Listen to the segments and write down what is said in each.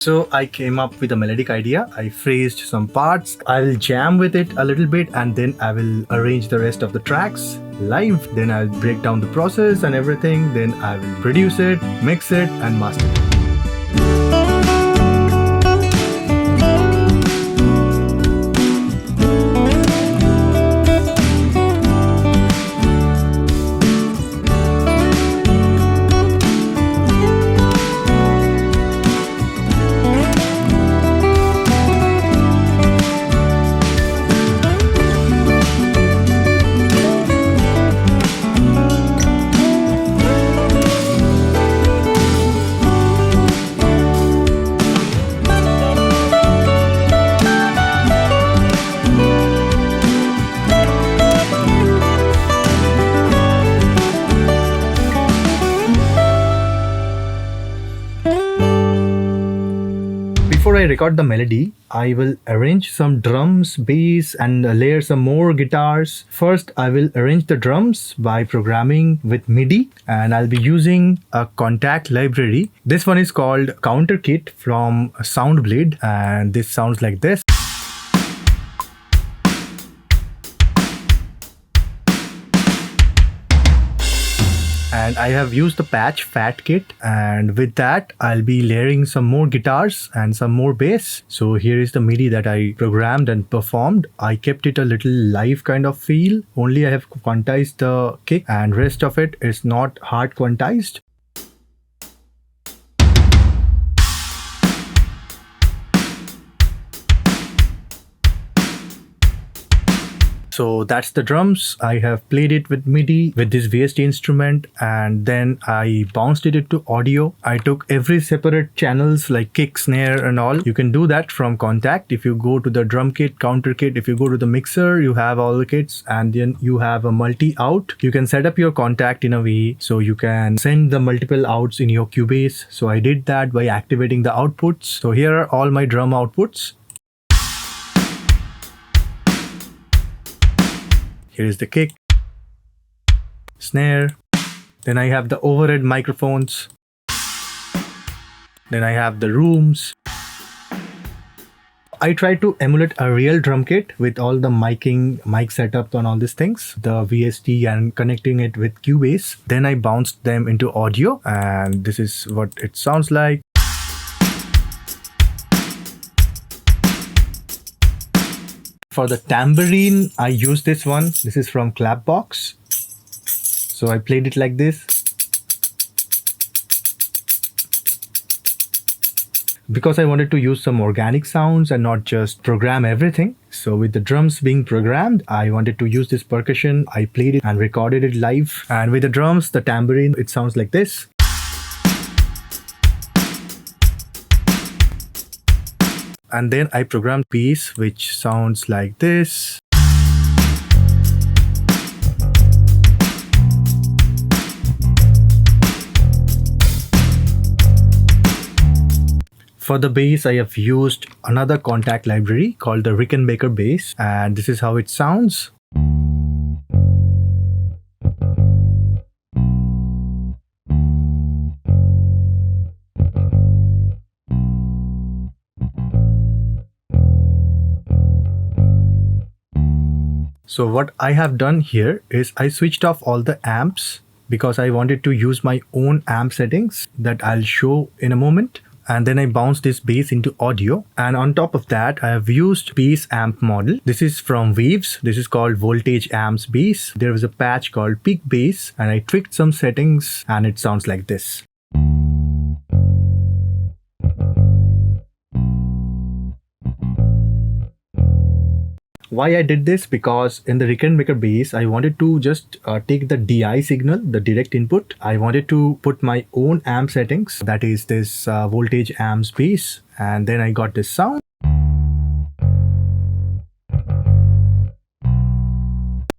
So I came up with a melodic idea. I phrased some parts. I'll jam with it a little bit and then I will arrange the rest of the tracks live. Then I'll break down the process and everything. Then I will produce it, mix it and master it. Before I record the melody, I will arrange some drums, bass and layer some more guitars. First, I will arrange the drums by programming with MIDI and I'll be using a Kontakt library. This one is called Counter Kit from Soundblade and this sounds like this. And I have used the patch Fat Kit, and with that I'll be layering some more guitars and some more bass. So here is the MIDI that I programmed and performed. I kept it a little live kind of feel. Only I have quantized the kick and rest of it is not hard quantized. So that's the drums. I have played it with MIDI with this VST instrument and then I bounced it into audio. I took every separate channels like kick, snare and all. You can do that from Kontakt. If you go to the drum kit, counter kit, if you go to the mixer, you have all the kits and then you have a multi-out. You can set up your Kontakt in a way so you can send the multiple outs in your Cubase. So I did that by activating the outputs. So here are all my drum outputs. Here is the kick, snare, then I have the overhead microphones, then I have the rooms. I tried to emulate a real drum kit with all the mic setup and all these things, the VST and connecting it with Cubase. Then I bounced them into audio and this is what it sounds like. For the tambourine, I used this one. This is from Clapbox. So I played it like this. Because I wanted to use some organic sounds and not just program everything. So with the drums being programmed, I wanted to use this percussion. I played it and recorded it live. And with the drums, the tambourine, it sounds like this. And then I programmed bass, which sounds like this. For the bass, I have used another Kontakt library called the Rickenbacker bass, and this is how it sounds. So what I have done here is I switched off all the amps because I wanted to use my own amp settings that I'll show in a moment. And then I bounced this bass into audio. And on top of that, I have used bass amp model. This is from Waves. This is called Voltage Amps Bass. There was a patch called Peak Bass and I tweaked some settings and it sounds like this. Why I did this? Because in the Rickenbacker bass, I wanted to just take the DI signal, the direct input. I wanted to put my own amp settings, that is this voltage amps bass, and then I got this sound.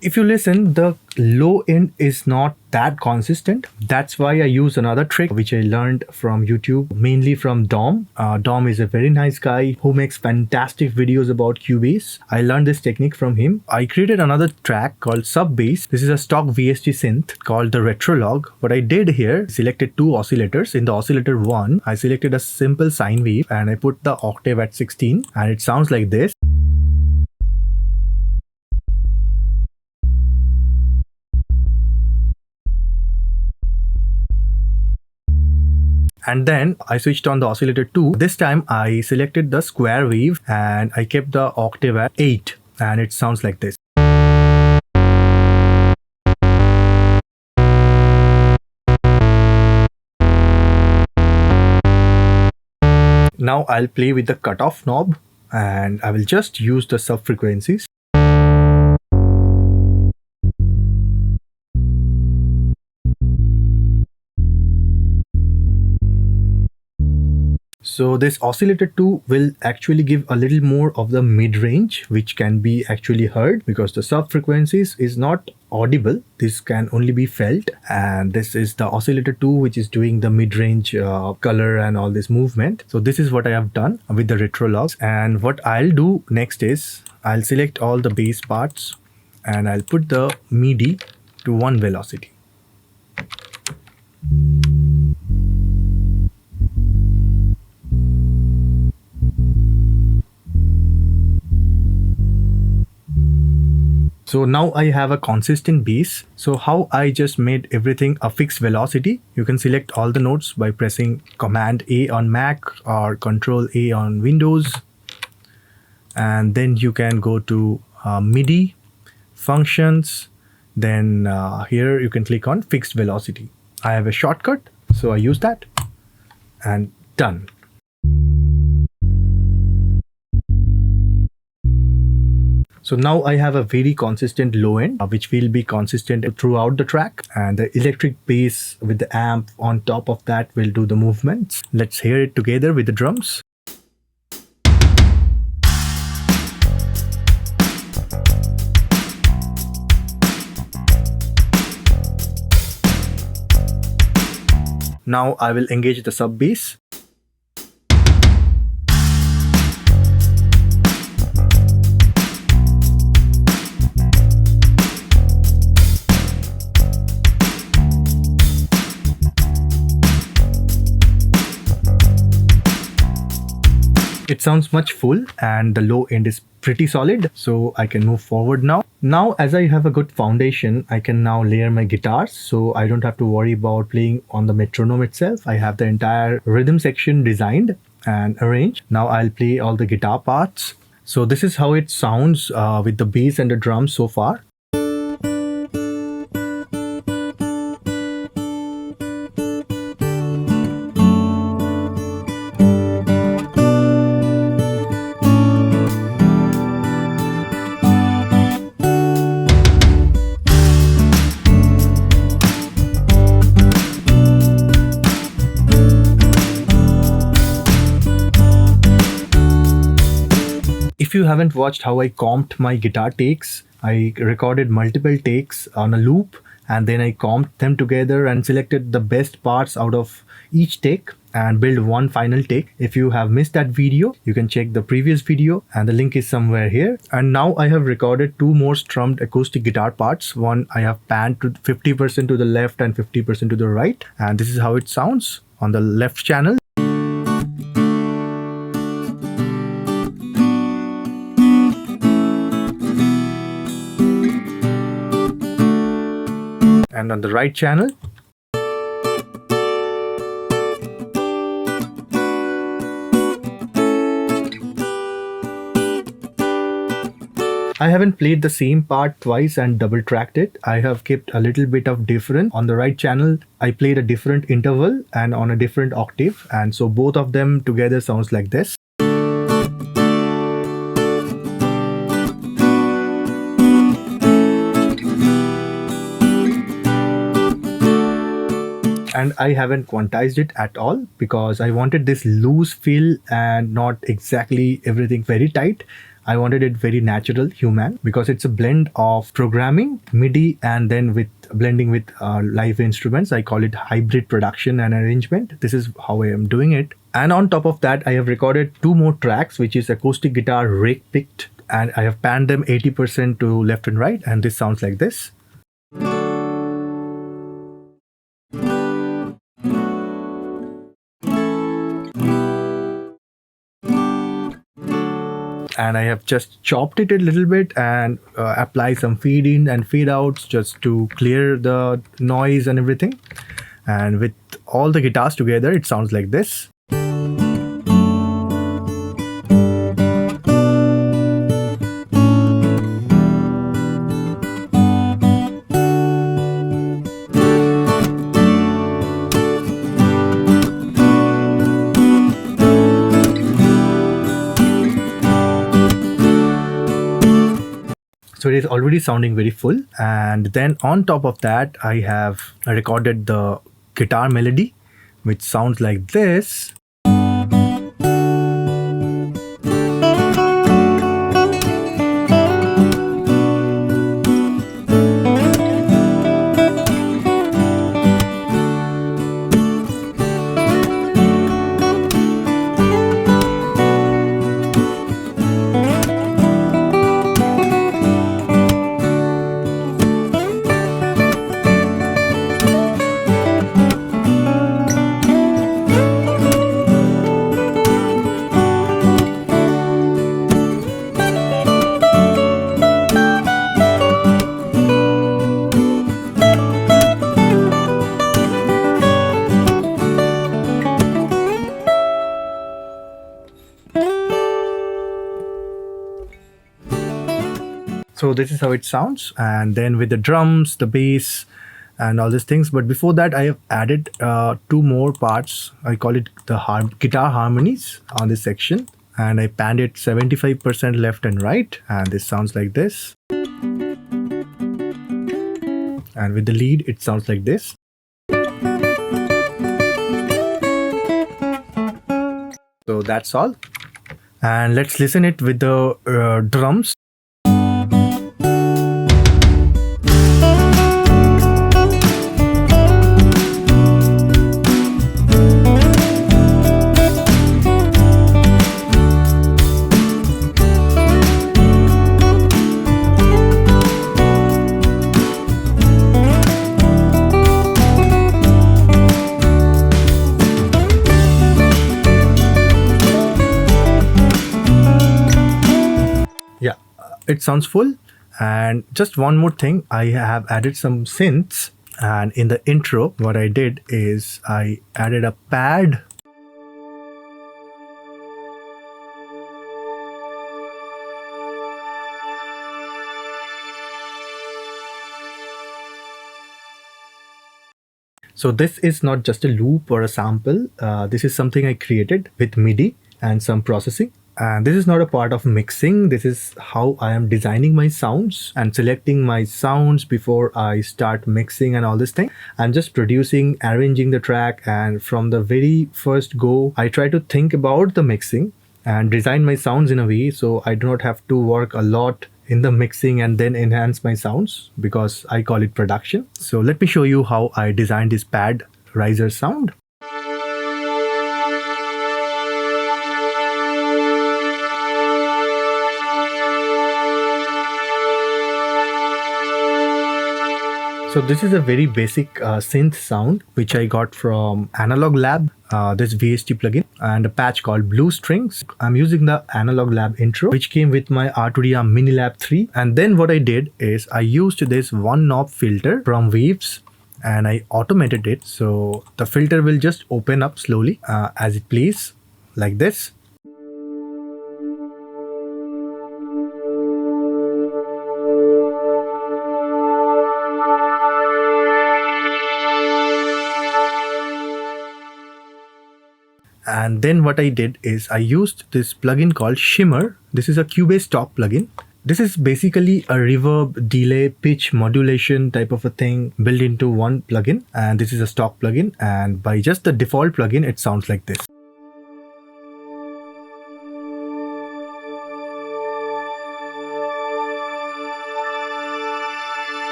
If you listen, the low end is not that consistent. That's why I use another trick which I learned from YouTube, mainly from Dom. Dom is a very nice guy who makes fantastic videos about Cubase. I learned this technique from him. I created another track called Sub Bass. This is a stock VST synth called the Retrolog. What I did here, selected two oscillators. In the oscillator 1, I selected a simple sine wave and I put the octave at 16 and it sounds like this. And then I switched on the oscillator 2. This time I selected the square wave and I kept the octave at 8 and it sounds like this. Now I'll play with the cutoff knob and I will just use the sub frequencies. So this oscillator 2 will actually give a little more of the mid-range, which can be actually heard because the sub frequencies is not audible. This can only be felt, and this is the oscillator 2 which is doing the mid-range color and all this movement. So this is what I have done with the Retrologs, and what I'll do next is I'll select all the bass parts and I'll put the MIDI to 1 velocity. So now I have a consistent bass. So how I just made everything a fixed velocity. You can select all the notes by pressing Command A on Mac or Control A on Windows. And then you can go to MIDI, Functions. Then here you can click on Fixed Velocity. I have a shortcut, so I use that and done. So now I have a very consistent low end, which will be consistent throughout the track, and the electric bass with the amp on top of that will do the movements. Let's hear it together with the drums. Now I will engage the sub bass. It sounds much full and the low end is pretty solid, so I can move forward now. Now as I have a good foundation, I can now layer my guitars, so I don't have to worry about playing on the metronome itself. I have the entire rhythm section designed and arranged. Now I'll play all the guitar parts. So this is how it sounds with the bass and the drums so far. If you haven't watched how I comped my guitar takes, I recorded multiple takes on a loop and then I comped them together and selected the best parts out of each take and build one final take. If you have missed that video, you can check the previous video and the link is somewhere here. And now I have recorded 2 more strummed acoustic guitar parts. One I have panned to 50% to the left and 50% to the right, and this is how it sounds on the left channel. And on the right channel. I haven't played the same part twice and double tracked it. I have kept a little bit of difference. On the right channel, I played a different interval and on a different octave, and so both of them together sounds like this. And I haven't quantized it at all because I wanted this loose feel and not exactly everything very tight. I wanted it very natural, human, because it's a blend of programming, MIDI, and then with blending with live instruments. I call it hybrid production and arrangement. This is how I am doing it. And on top of that, I have recorded 2 more tracks, which is acoustic guitar rake picked, and I have panned them 80% to left and right, and this sounds like this. And I have just chopped it a little bit and apply some fade in and fade outs just to clear the noise and everything. And with all the guitars together, it sounds like this. So it is already sounding very full. And then on top of that, I have recorded the guitar melody, which sounds like this. So this is how it sounds, and then with the drums, the bass, and all these things. But before that, I have added 2 more parts. I call it the guitar harmonies on this section, and I panned it 75% left and right, and this sounds like this. And with the lead, it sounds like this. So that's all. And let's listen it with the drums. Yeah, it sounds full. And just one more thing, I have added some synths, and in the intro what I did is I added a pad. So this is not just a loop or a sample. This is something I created with MIDI and some processing. And this is not a part of mixing. This is how I am designing my sounds and selecting my sounds before I start mixing and all this thing. I'm just producing, arranging the track, and from the very first go, I try to think about the mixing and design my sounds in a way so I do not have to work a lot in the mixing and then enhance my sounds, because I call it production. So let me show you how I designed this pad riser sound. So this is a very basic synth sound which I got from Analog Lab, this VST plugin, and a patch called Blue Strings. I'm using the Analog Lab intro which came with my R2DR Mini Lab 3. And then what I did is I used this one knob filter from Waves and I automated it. So the filter will just open up slowly as it plays like this. And then what I did is I used this plugin called Shimmer. This is a Cubase stock plugin. This is basically a reverb, delay, pitch modulation type of a thing built into one plugin. And this is a stock plugin. And by just the default plugin, it sounds like this.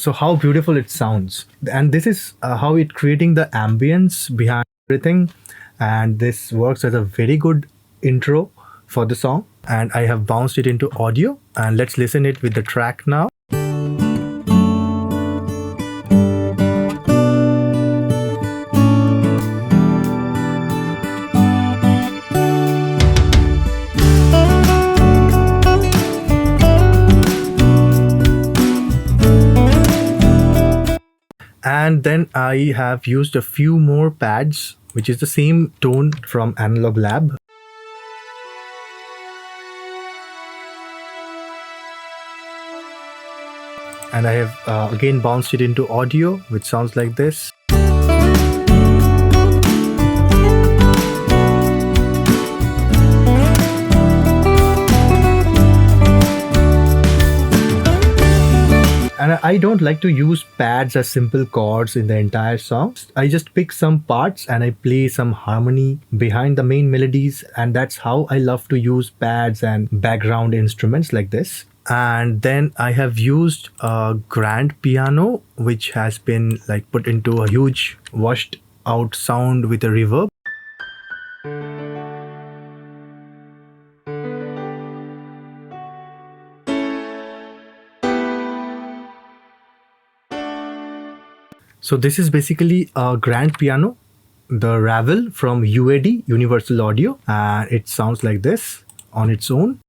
So how beautiful it sounds. And this is how it creating the ambience behind everything. And this works as a very good intro for the song. And I have bounced it into audio, and let's listen it with the track now. And then I have used a few more pads, which is the same tone from Analog Lab. And I have again bounced it into audio, which sounds like this. And I don't like to use pads as simple chords in the entire song. I just pick some parts and I play some harmony behind the main melodies, and that's how I love to use pads and background instruments like this. And then I have used a grand piano, which has been like put into a huge washed out sound with a reverb. So this is basically a grand piano, the Ravel from UAD, Universal Audio, and it sounds like this on its own.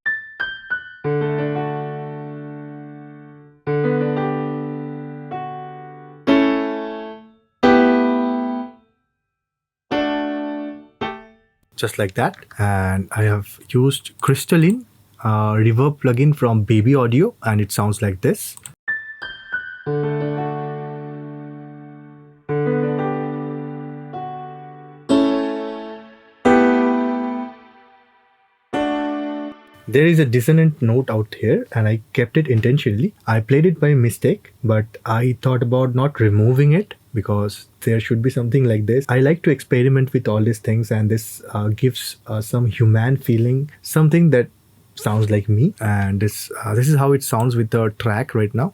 Just like that. And I have used Crystalline, reverb plugin from Baby Audio, and it sounds like this. There is a dissonant note out here, and I kept it intentionally. I played it by mistake, but I thought about not removing it because there should be something like this. I like to experiment with all these things, and this gives some human feeling, something that sounds like me. And this is how it sounds with the track right now.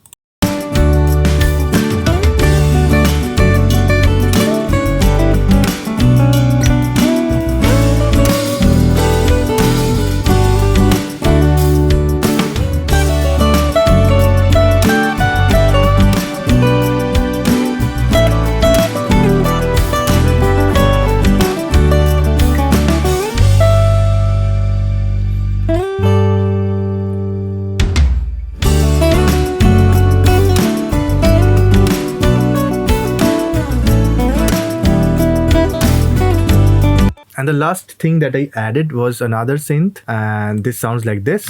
And the last thing that I added was another synth, and this sounds like this.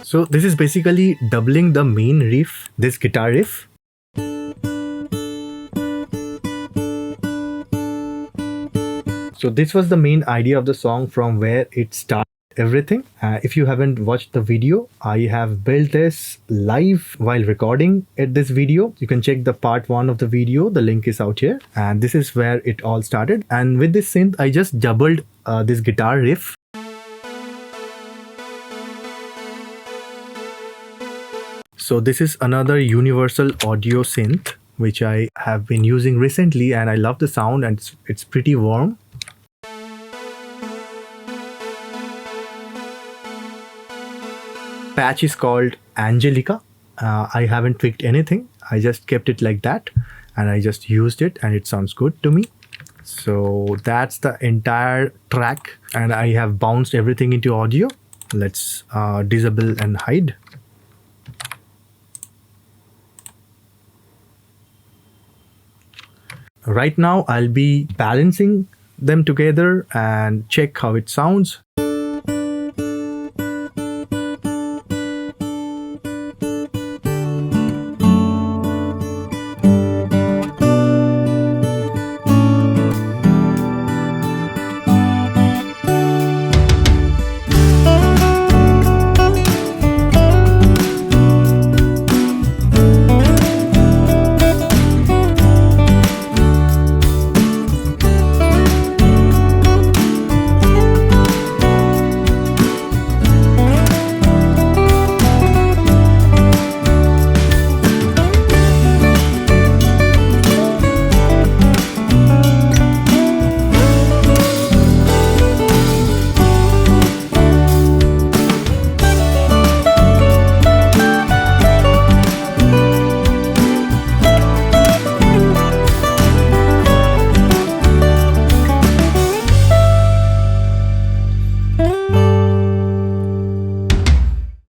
So this is basically doubling the main riff, this guitar riff. So this was the main idea of the song, from where it started everything. If you haven't watched the video, I have built this live while recording this video. You can check the part 1 of the video. The link is out here. And this is where it all started. And with this synth, I just doubled this guitar riff. So this is another Universal Audio synth, which I have been using recently, and I love the sound, and it's pretty warm. Patch is called Angelica. I haven't tweaked anything. I just kept it like that, and I just used it, and it sounds good to me. So that's the entire track, and I have bounced everything into audio. Let's disable and hide. Right now I'll be balancing them together and check how it sounds.